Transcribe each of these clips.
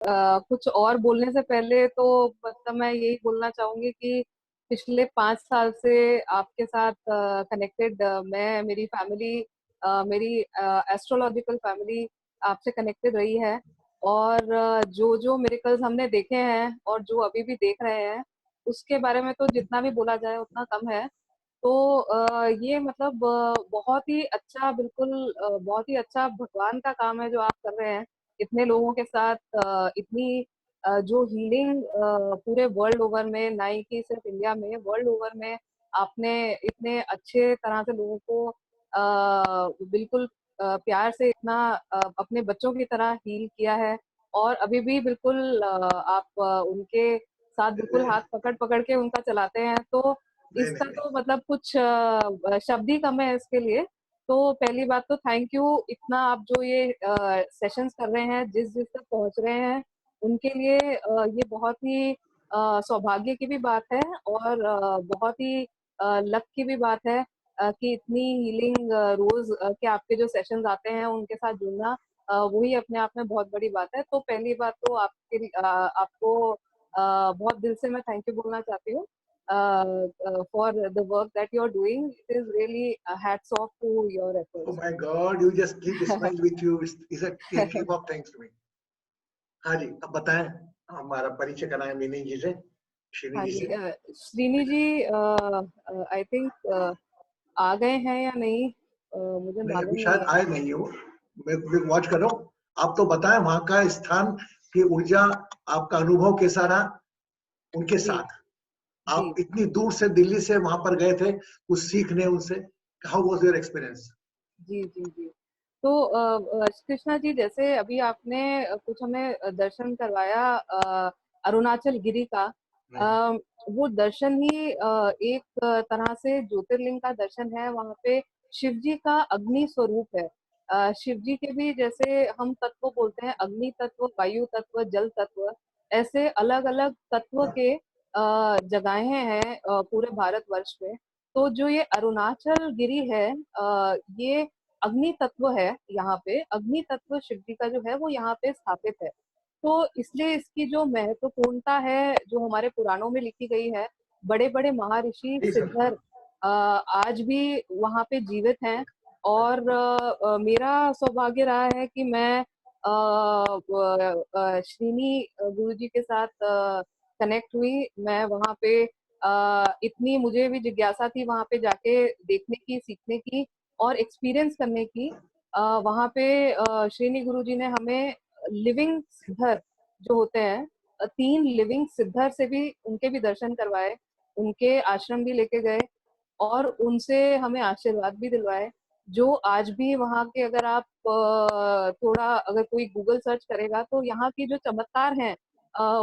कुछ और बोलने से पहले तो मतलब मैं यही बोलना चाहूंगी कि पिछले 5 साल से आपके साथ कनेक्टेड, मैं, मेरी फैमिली, मेरी एस्ट्रोलॉजिकल फैमिली आपसे कनेक्टेड रही है। और जो जो मिरेकल्स हमने देखे हैं और जो अभी भी देख रहे हैं, उसके बारे में तो जितना भी बोला जाए उतना कम है। तो ये मतलब बहुत ही अच्छा, बिल्कुल बहुत ही अच्छा भगवान का काम है जो आप कर रहे हैं इतने लोगों के साथ। इतनी जो हीलिंग पूरे वर्ल्ड ओवर में, ना ही कि सिर्फ इंडिया में, वर्ल्ड ओवर में आपने इतने अच्छे तरह से लोगों को बिल्कुल प्यार से इतना अपने बच्चों की तरह हील किया है। और अभी भी बिल्कुल आप उनके साथ बिल्कुल हाथ पकड़ पकड़ के उनका चलाते हैं। तो नहीं इसका नहीं नहीं। तो मतलब कुछ शब्द ही कम है इसके लिए। तो पहली बात तो थैंक यू, इतना आप जो ये सेशंस कर रहे हैं, जिस जिस तक पहुंच रहे हैं, उनके लिए ये बहुत ही सौभाग्य की भी बात है। और बहुत ही लक की भी बात है कि इतनी हीलिंग रोज के आपके जो सेशंस आते हैं उनके साथ जुड़ना, वही अपने आप में बहुत बड़ी बात है। तो पहली बात तो आपको बहुत दिल से मैं थैंक यू बोलना चाहती हूँ for the work that you're doing. It is really a hats off to your Oh efforts. my God, you just keep smile with you. Is a heap of thanks to me. हाँ जी, अब बताएं, हमारा परिचय कराएं मीनी जी से, श्रीनी हाँ जी जी, से। श्रीनी जी आई थिंक आ गए हैं या नहीं, मुझे नहीं, अभी मालूम नहीं शायद है। आए नहीं हो। मैं वॉच कर रहा हूँ। आप तो बताएं वहां का स्थान की ऊर्जा, आपका अनुभव कैसा रहा उनके जी साथ। जी आप इतनी दूर से दिल्ली से वहां पर गए थे कुछ सीखने उनसे। How was your experience? जी जी जी। तो कृष्णा जी, जैसे अभी आपने कुछ हमें दर्शन करवाया अरुणाचल गिरी का, अ, वो दर्शन ही एक तरह से ज्योतिर्लिंग का दर्शन है। वहां पे शिव जी का अग्नि स्वरूप है। शिव जी के भी जैसे हम तत्व बोलते हैं, अग्नि तत्व, वायु तत्व, जल तत्व, ऐसे अलग अलग तत्व के जगहें हैं पूरे भारतवर्ष में। तो जो ये अरुणाचल गिरी है, ये अग्नि तत्व है। यहाँ पे अग्नि तत्व शिव जी का जो है वो यहाँ पे स्थापित है। तो इसलिए इसकी जो महत्वपूर्णता है, जो हमारे पुराणों में लिखी गई है, बड़े बड़े महर्षि जी सर। सिद्धर आज भी वहाँ पे जीवित हैं। और मेरा सौभाग्य रहा है कि मैं श्रीनी गुरु जी के साथ कनेक्ट हुई। मैं वहाँ पे इतनी मुझे भी जिज्ञासा थी वहाँ पे जाके देखने की, सीखने की और एक्सपीरियंस करने की। वहाँ पे श्रीनी गुरु जी ने हमें लिविंग सिद्धर जो होते हैं, 3 लिविंग सिद्धर से भी, उनके भी दर्शन करवाए, उनके आश्रम भी लेके गए और उनसे हमें आशीर्वाद भी दिलवाए। जो आज भी वहाँ के, अगर आप थोड़ा, अगर कोई गूगल सर्च करेगा तो यहाँ की जो चमत्कार हैं,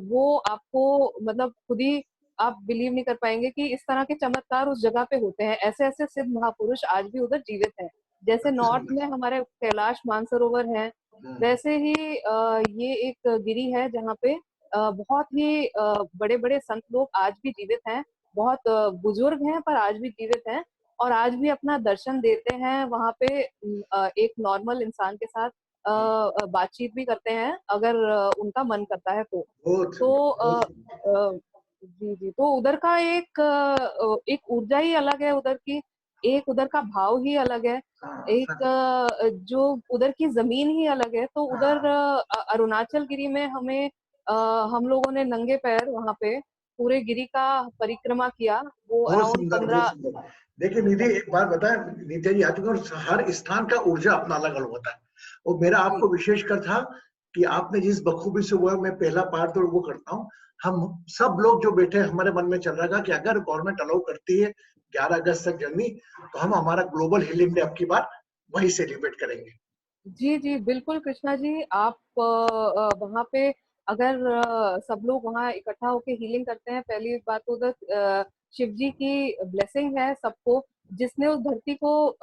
वो आपको मतलब खुद ही आप बिलीव नहीं कर पाएंगे कि इस तरह के चमत्कार उस जगह पे होते हैं। ऐसे ऐसे सिद्ध महापुरुष आज भी उधर जीवित हैं। जैसे अति नॉर्थ में सुंदर। हमारे कैलाश मानसरोवर है, वैसे ही ये एक गिरी है जहाँ पे बहुत ही बड़े बड़े संत लोग आज भी जीवित हैं। बहुत बुजुर्ग हैं पर आज भी जीवित हैं और आज भी अपना दर्शन देते हैं वहां पे। एक नॉर्मल इंसान के साथ बातचीत भी करते हैं अगर उनका मन करता है तो। बहुत सुंदर, तो बहुत सुंदर। जी जी, तो उधर का एक ऊर्जा ही अलग है उधर की, एक उधर का भाव ही अलग है, हाँ एक सर। जो उधर की जमीन ही अलग है। तो उधर हाँ। अरुणाचल गिरी में हमें हम लोगों ने नंगे पैर वहां पे पूरे गिरी का परिक्रमा किया। वो बहुत अराउंड सुंदर, बहुत 15। सुंदर। देखिए निधि, एक बात बताएं, नित्या जी आ चुके हैं और हर स्थान का ऊर्जा अपना अलग अलग होता है। और मेरा जी आपको विशेष कर था कि आपने जिस बखूबी से हुआ, मैं पहला पार्ट तो वो करता हूँ। हम सब लोग जो बैठे हैं, हमारे मन में चल रहा था कि अगर गवर्नमेंट अलाउ करती है 11 अगस्त तक जर्नी, तो हम हमारा ग्लोबल हीलिंग डे अब की बार वहीं सेलिब्रेट करेंगे। जी जी, बिल्कुल कृष्णा जी, आप वहाँ पे अगर सब लोग वहाँ इकट्ठा होके हीलिंग करते हैं, पहली बात तो उधर शिव जी की ब्लेसिंग है सबको। जिसने उस धरती को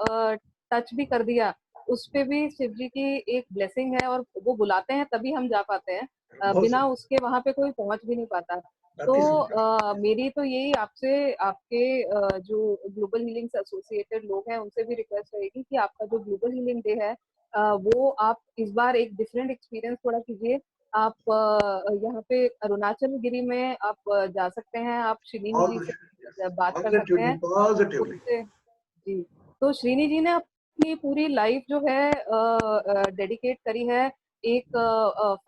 टच भी कर दिया, उस पे भी शिव जी की एक ब्लेसिंग है और वो बुलाते हैं तभी हम जा पाते हैं। बहुत बिना सुंदर। उसके वहाँ पे कोई पहुंच भी नहीं पाता। तो अति सुंदर। मेरी तो यही आपसे, आपके जो ग्लोबल हीलिंग से एसोसिएटेड लोग हैं उनसे भी रिक्वेस्ट रहेगी कि आपका जो ग्लोबल हीलिंग डे है, वो आप इस बार एक डिफरेंट एक्सपीरियंस थोड़ा कीजिए। आप यहाँ पे अरुणाचल गिरी में आप जा सकते हैं, आप श्रीनी और जी कुछ से बात कर सकते पॉजिटिवली हैं पॉजिटिवली। उससे। जी, तो श्रीनी जी ने अपनी पूरी लाइफ जो है डेडिकेट करी है एक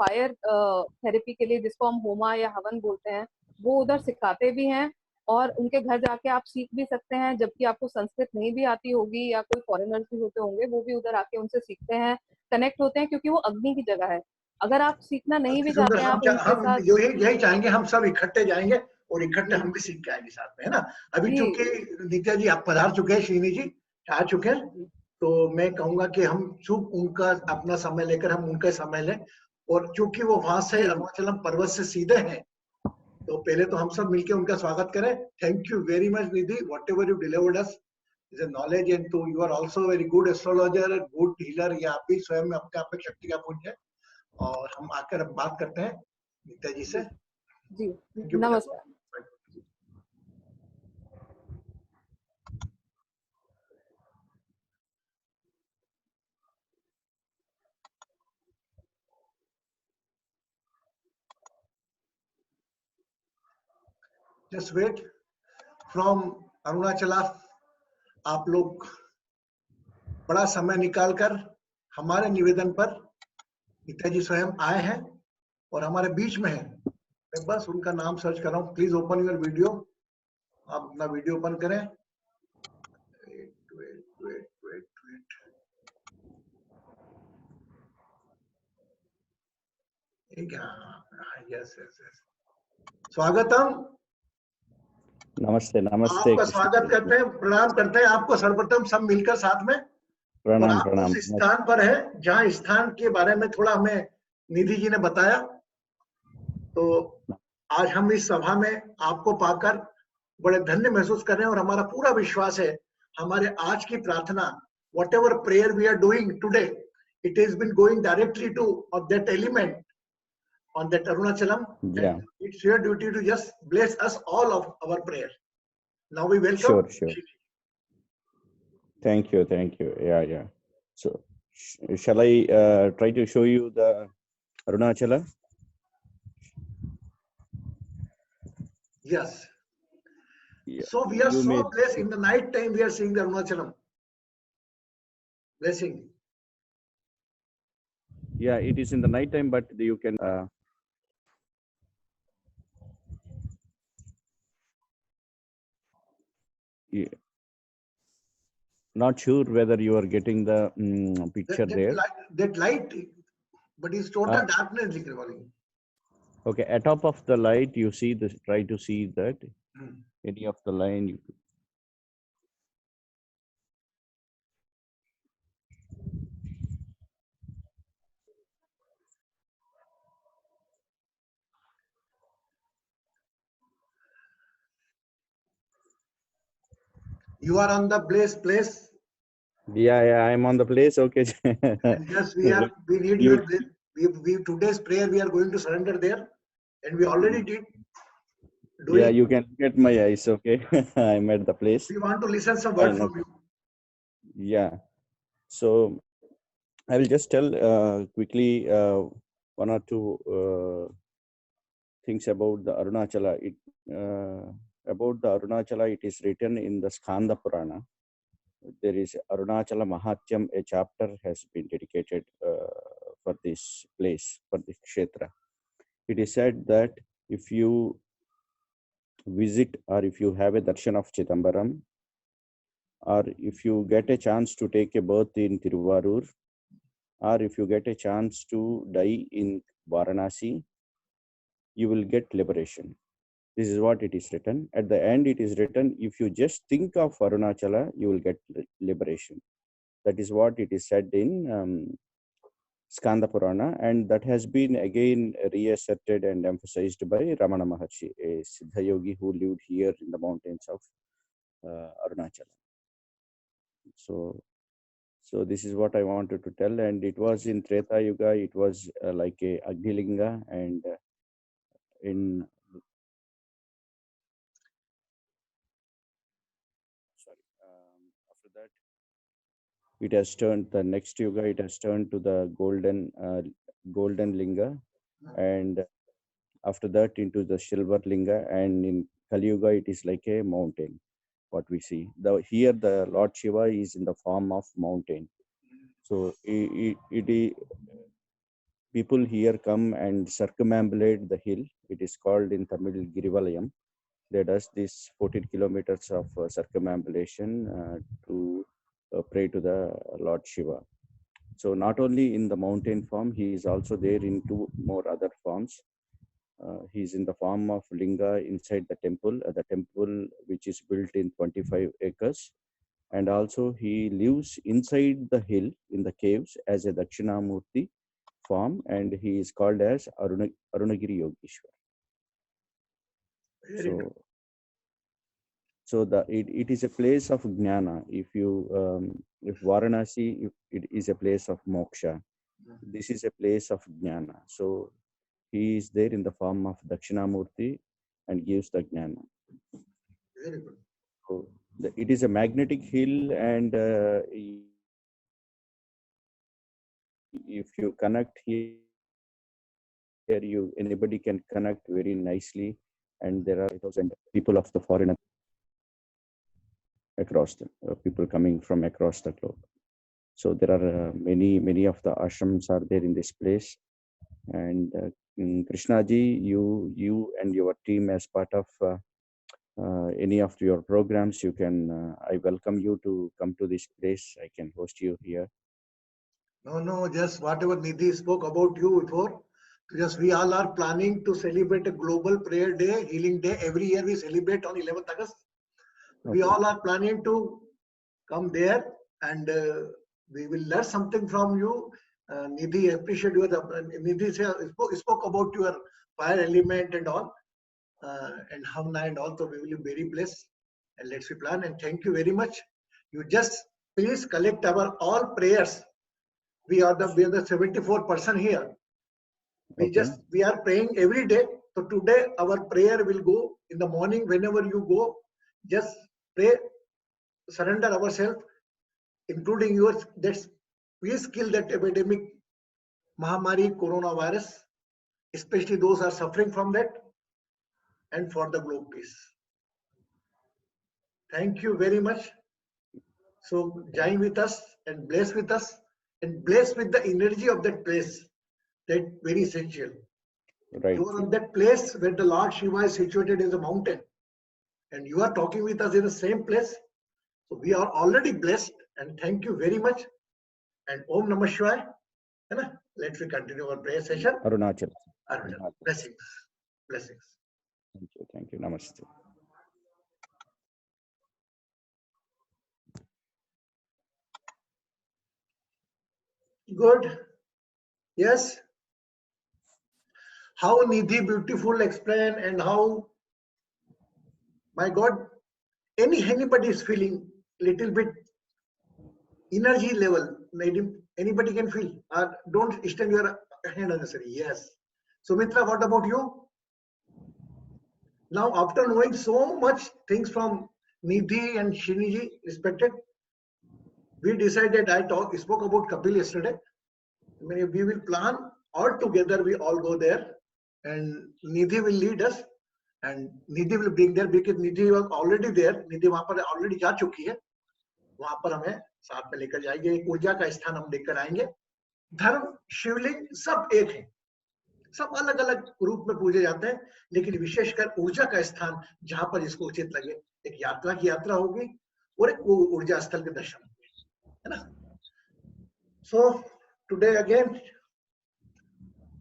फायर थेरेपी के लिए, जिसको हम होमा या हवन बोलते हैं। वो उधर सिखाते भी हैं, और उनके घर जाके आप सीख भी सकते हैं, जबकि आपको संस्कृत नहीं भी आती होगी या कोई फॉरेनर्स भी होते होंगे, वो भी उधर आके उनसे सीखते हैं, कनेक्ट होते हैं, क्योंकि वो अग्नि की जगह है। अगर आप सीखना नहीं अति भी सुंदर। चाहते हैं, आप उनके हम साथ। यही यही चाहेंगे, हम सब इकट्ठे जाएंगे और इकट्ठे जी हम भी सीख के आएंगे साथ में, है ना। अभी जी चूंकि नित्या जी आप पधार चुके हैं, श्रीनी जी आ चुके हैं, जी तो मैं कहूंगा कि हम चूक उनका अपना समय लेकर हम उनका समय लें। और चूंकि वो वहां से जी अरुणाचलम पर्वत से सीधे हैं, तो पहले तो हम सब मिलकर उनका स्वागत करें। Thank you very much Nidhi, whatever you delivered us is a knowledge, and to you are also very good astrologer, good healer. या आप भी स्वयं में अपने आप में शक्ति का पुंज है। और हम आकर अब बात करते हैं नित्या जी से। जी जी। थैंक यू बेटा। नमस्कार। Just wait from Arunachala. आप लोग बड़ा समय निकालकर हमारे निवेदन पर नित्या जी स्वयं आए हैं और हमारे बीच में है। मैं बस उनका नाम सर्च कर रहा हूँ। Please open your video. आप अपना वीडियो ओपन करें। Wait wait wait wait wait. Yes yes yes. स्वागतम। नमस्ते नमस्ते आपका कृष्ण स्वागत कृष्ण। करते हैं, प्रणाम करते हैं आपको सर्वप्रथम सब मिलकर साथ में। और प्रणाम आप प्रणाम उस स्थान पर है जहां स्थान के बारे में थोड़ा हमें निधि जी ने बताया। तो आज हम इस सभा में आपको पाकर बड़े धन्य महसूस कर रहे हैं, और हमारा पूरा विश्वास है हमारे आज की प्रार्थना, whatever prayer we are doing today, it is been going directly to that element on that Arunachalam, या and it's your duty to just bless us all of our prayer. Now we welcome sure sure thank you या सो shall I try to show you the Arunachala? Yes. Yeah, So we are you so may. blessed. In the night time we are seeing the Arunachalam blessing. Yeah, it is in the night time, but you can yeah. Not sure whether you are getting the picture there. That light, but it's total darkness. Okay, at top of the light you see this, try to see that Hmm. any of the line You are on the place. yeah I'm on the place. Okay. And yes, we need You your bless. We today's prayer we are going to surrender there, and we already did yeah, doing. you can get my eyes. Okay. I'm at the place. We want to listen some word Fine. from you. Yeah, so I will just tell quickly one or two things about the Arunachala. About the Arunachala, it is written in the Skanda Purana. There is Arunachala Mahatyam, a chapter has been dedicated for this place, for this kshetra. It is said that if you visit or if you have a darshan of Chidambaram, or if you get a chance to take a birth in Tiruvarur, or if you get a chance to die in Varanasi, you will get liberation. This is what it is written. At the end, it is written, if you just think of Arunachala, you will get liberation. That is what it is said in Skanda Purana, and that has been again reasserted and emphasized by Ramana Maharshi, a Siddha yogi who lived here in the mountains of Arunachala. So this is what I wanted to tell, and it was in Treta Yuga. It was like a Agnilinga, and in after that it has turned the next Yuga. It has turned to the golden linga, and after that into the silver linga, and in Kali Yuga it is like a mountain. What we see here, the Lord Shiva is in the form of mountain. So people here come and circumambulate the hill. It is called in Tamil Girivalayam. They does this 14 kilometers of circumambulation to pray to the Lord Shiva. So not only in the mountain form, he is also there in two more other forms. He is in the form of linga inside the temple which is built in 25 acres. And also he lives inside the hill in the caves as a Dakshinamurti form, and he is called as Arunagiri Yogeshwar. So it is a place of jnana. If Varanasi, it is a place of moksha, this is a place of jnana. So he is there in the form of Dakshinamurti and gives the jnana. Very good. So it is a magnetic hill, and if you connect here, anybody can connect very nicely, and there are 1,000 people of the foreign across the people coming from across the globe. So there are many of the ashrams are there in this place, and Krishnaji, you and your team as part of any of your programs, you can. I welcome you to come to this place. I can host you here. No, just whatever Nidhi spoke about you before. Just we all are planning to celebrate a global prayer day, healing day. Every year we celebrate on 11th August. Okay. We all are planning to come there, and we will learn something from you. Nidhi, appreciate you. Nidhi spoke about your fire element and all, and Hamna and all. So we will be very blessed. And let's plan. And thank you very much. You just please collect our all prayers. We are the 74% here. We are praying every day. So today our prayer will go in the morning. Whenever you go, just pray, surrender ourselves, including yours. That's please kill that epidemic, Mahamari, coronavirus, especially those who are suffering from that, and for the globe peace. Thank you very much. So join with us and bless with us, and bless with the energy of that place. That very essential. Right. You are on that place where the Lord Shiva is situated as a mountain, and you are talking with us in the same place. So we are already blessed, and thank you very much. And Om Namah Shivaya. Let's continue our prayer session. Arunachal. Blessings. Blessings. Thank you. Namaste. Good. Yes. How Nidhi beautiful explain, and how, my God, anybody is feeling little bit energy level. Anybody can feel. Don't extend your hand unnecessary. Yes. Sumitra, what about you? Now, after knowing so much things from Nidhi and Shiniji, respected, we decided, spoke about Kapil yesterday. We will plan all together. We all go there, and Nidhi will lead us, and Nidhi will bring there, because Nidhi was already there. Nidhi वहाँ पर already जा चुकी है. वहाँ पर हमें साथ में लेकर जाएंगे. ऊर्जा का स्थान हम लेकर आएंगे. धर्म, शिवलिंग सब एक है. सब अलग अलग रूप में पूजे जाते हैं, लेकिन विशेषकर ऊर्जा का स्थान जहां पर जिसको उचित लगे, एक यात्रा की यात्रा होगी और एक वो ऊर्जा स्थल के दर्शन होंगे, है ना. So today again,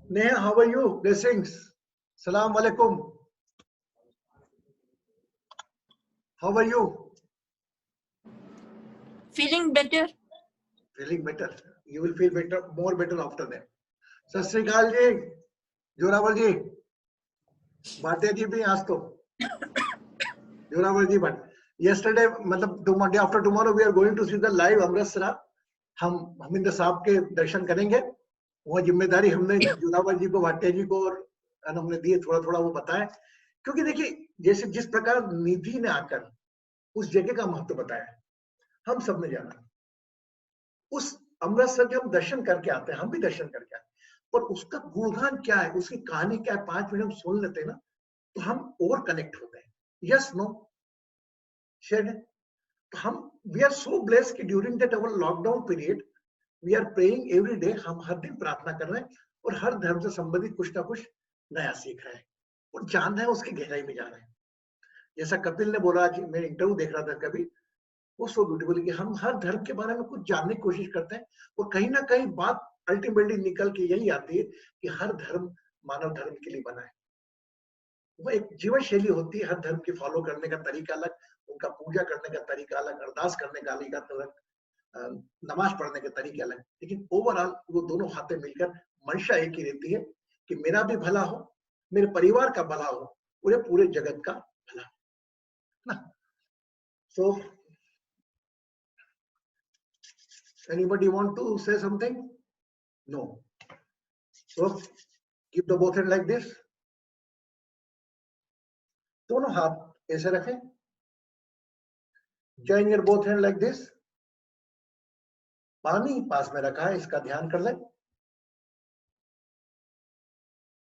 Neha, how are you? Blessings. Salam alaikum. How are you? Feeling better. Feeling better. You will feel better, more better after that. Sat Sri Akal ji, Joravar ji, Bhatia ji bhi aaj to. Joravar ji, but yesterday, मतलब day after tomorrow, we are going to see the live Amritsar. हम हमिंदर साहब के दर्शन करेंगे. वो जिम्मेदारी हमने जोरावर जी को, भाटिया जी को और हमने दिए, थोड़ा वो बताएं. क्योंकि देखिए, जैसे जिस प्रकार निधि ने आकर उस जगह का महत्व बताया, हम सब ने जाना. उस अमृतसर के हम दर्शन करके आते हैं, हम भी दर्शन करके आते हैं. पर उसका गुणगान क्या है, उसकी कहानी क्या है, 5 मिनट हम सुन लेते हैं ना, तो हम ओवर कनेक्ट होते हैं। Yes, no, share. हम वी आर सो ब्लेस्ड कि during that our lockdown period we are praying every day. हम हर दिन प्रार्थना कर रहे हैं और हर धर्म से संबंधित कुछ ना कुछ नया सीख रहे हैं और जान रहे हैं, उसकी गहराई में जा रहे हैं। जैसा कपिल ने बोला, आज मैं इंटरव्यू देख रहा था कभी, वो सो ब्यूटीफुल कि हम हर धर्म के बारे में कुछ जानने की कोशिश करते हैं और कहीं ना कहीं बात अल्टीमेटली निकल के यही आती है कि हर धर्म मानव धर्म के लिए बना है। वो एक जीवन शैली होती है, हर धर्म की फॉलो करने का तरीका अलग, उनका पूजा करने का तरीका अलग, अरदास करने का अलग, नमाज पढ़ने के तरीके अलग, लेकिन ओवरऑल वो दोनों हाथे मिलकर मंशा एक ही रहती है कि मेरा भी भला हो, मेरे परिवार का भला हो, पूरे जगत का भला हो ना। सो anybody want to say something? No. So keep the both hand like this, दोनों हाथ ऐसे रखें, join your both hand like this, पानी पास में रखा है, इसका ध्यान कर लें।